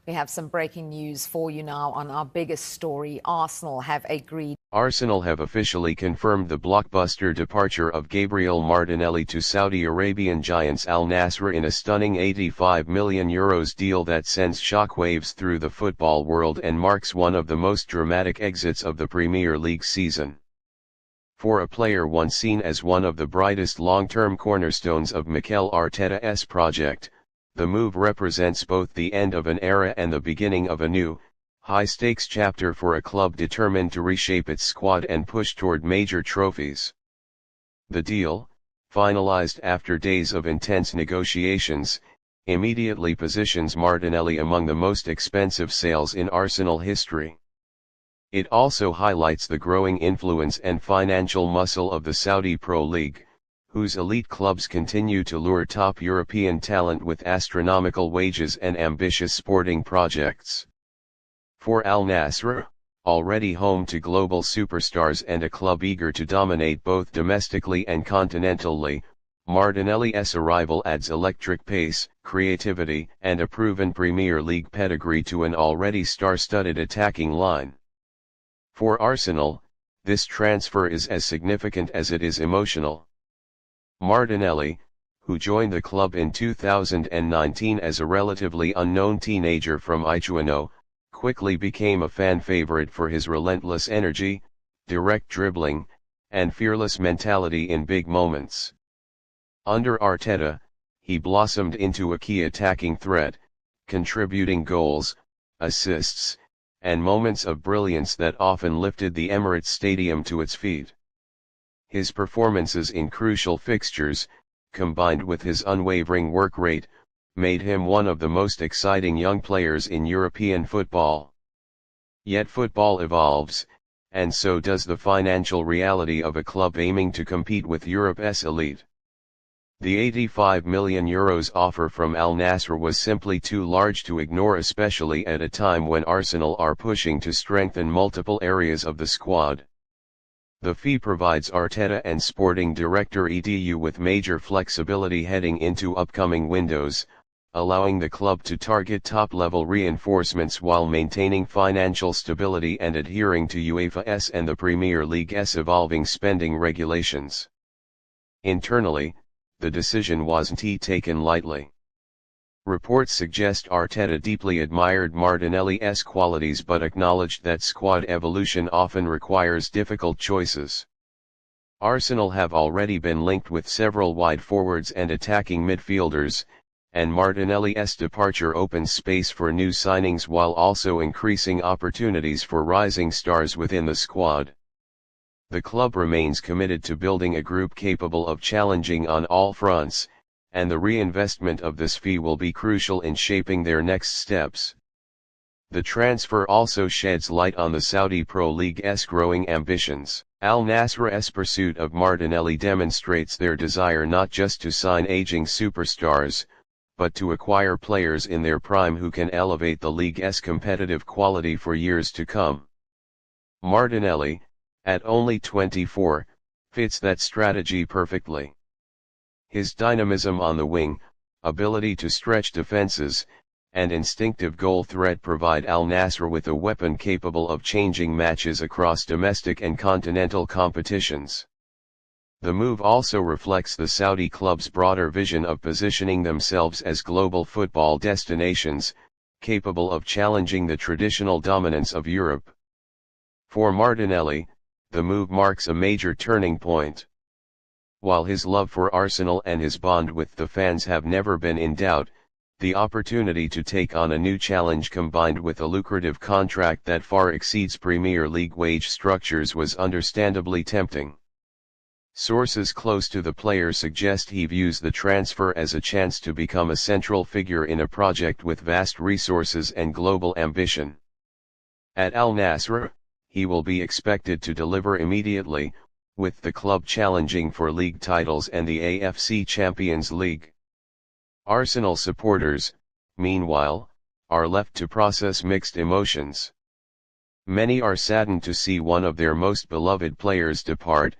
We have some breaking news for you now on our biggest story. Arsenal have agreed. Arsenal have officially confirmed the blockbuster departure of Gabriel Martinelli to Saudi Arabian giants Al-Nassr in a stunning €85 million deal that sends shockwaves through the football world and marks one of the most dramatic exits of the Premier League season. For a player once seen as one of the brightest long-term cornerstones of Mikel Arteta's project, the move represents both the end of an era and the beginning of a new, high-stakes chapter for a club determined to reshape its squad and push toward major trophies. The deal, finalized after days of intense negotiations, immediately positions Martinelli among the most expensive sales in Arsenal history. It also highlights the growing influence and financial muscle of the Saudi Pro League, whose elite clubs continue to lure top European talent with astronomical wages and ambitious sporting projects. For Al-Nassr, already home to global superstars and a club eager to dominate both domestically and continentally, Martinelli's arrival adds electric pace, creativity, and a proven Premier League pedigree to an already star-studded attacking line. For Arsenal, this transfer is as significant as it is emotional. Martinelli, who joined the club in 2019 as a relatively unknown teenager from Ituano, quickly became a fan favorite for his relentless energy, direct dribbling, and fearless mentality in big moments. Under Arteta, he blossomed into a key attacking threat, contributing goals, assists, and moments of brilliance that often lifted the Emirates stadium to its feet. His performances in crucial fixtures, combined with his unwavering work rate, made him one of the most exciting young players in European football. Yet football evolves, and so does the financial reality of a club aiming to compete with Europe's elite. The €85 million offer from Al-Nassr was simply too large to ignore, especially at a time when Arsenal are pushing to strengthen multiple areas of the squad. The fee provides Arteta and sporting director Edu with major flexibility heading into upcoming windows, allowing the club to target top-level reinforcements while maintaining financial stability and adhering to UEFA's and the Premier League's evolving spending regulations. Internally, the decision wasn't taken lightly. Reports suggest Arteta deeply admired Martinelli's qualities but acknowledged that squad evolution often requires difficult choices. Arsenal have already been linked with several wide forwards and attacking midfielders, and Martinelli's departure opens space for new signings while also increasing opportunities for rising stars within the squad. The club remains committed to building a group capable of challenging on all fronts, and the reinvestment of this fee will be crucial in shaping their next steps. The transfer also sheds light on the Saudi Pro League's growing ambitions. Al-Nassr's pursuit of Martinelli demonstrates their desire not just to sign aging superstars, but to acquire players in their prime who can elevate the league's competitive quality for years to come. Martinelli, at only 24, fits that strategy perfectly. His dynamism on the wing, ability to stretch defenses, and instinctive goal threat provide Al-Nassr with a weapon capable of changing matches across domestic and continental competitions. The move also reflects the Saudi club's broader vision of positioning themselves as global football destinations, capable of challenging the traditional dominance of Europe. For Martinelli, the move marks a major turning point. While his love for Arsenal and his bond with the fans have never been in doubt, the opportunity to take on a new challenge combined with a lucrative contract that far exceeds Premier League wage structures was understandably tempting. Sources close to the player suggest he views the transfer as a chance to become a central figure in a project with vast resources and global ambition. At Al-Nassr, he will be expected to deliver immediately, with the club challenging for league titles and the AFC Champions League. Arsenal supporters, meanwhile, are left to process mixed emotions. Many are saddened to see one of their most beloved players depart,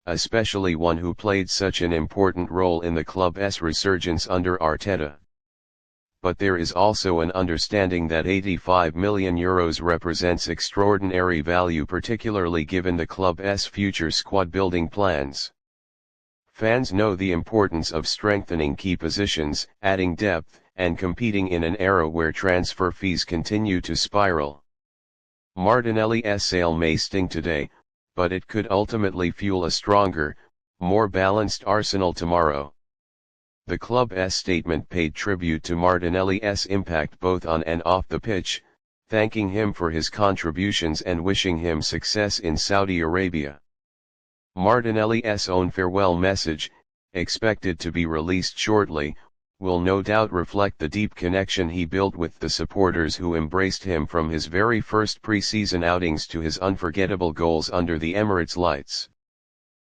especially one who played such an important role in the club's resurgence under Arteta. but there is also an understanding that €85 million represents extraordinary value, particularly given the club's future squad building plans. Fans know the importance of strengthening key positions, adding depth, and competing in an era where transfer fees continue to spiral. Martinelli's sale may sting today, but it could ultimately fuel a stronger, more balanced Arsenal tomorrow. The club's statement paid tribute to Martinelli's impact both on and off the pitch, thanking him for his contributions and wishing him success in Saudi Arabia. Martinelli's own farewell message, expected to be released shortly, will no doubt reflect the deep connection he built with the supporters who embraced him from his very first pre-season outings to his unforgettable goals under the Emirates lights.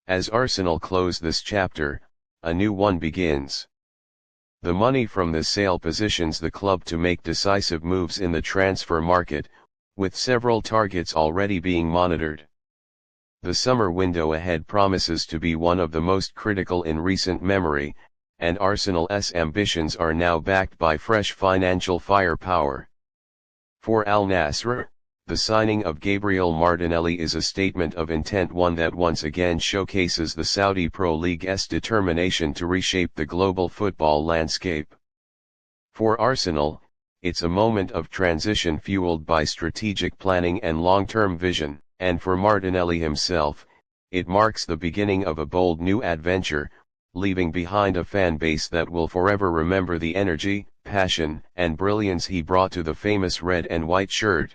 As Arsenal close this chapter, a new one begins. The money from the sale positions the club to make decisive moves in the transfer market, with several targets already being monitored. The summer window ahead promises to be one of the most critical in recent memory, and Arsenal's ambitions are now backed by fresh financial firepower. For Al-Nassr, the signing of Gabriel Martinelli is a statement of intent, one that once again showcases the Saudi Pro League's determination to reshape the global football landscape. For Arsenal, it's a moment of transition fueled by strategic planning and long-term vision, and for Martinelli himself, it marks the beginning of a bold new adventure, leaving behind a fan base that will forever remember the energy, passion, and brilliance he brought to the famous red and white shirt.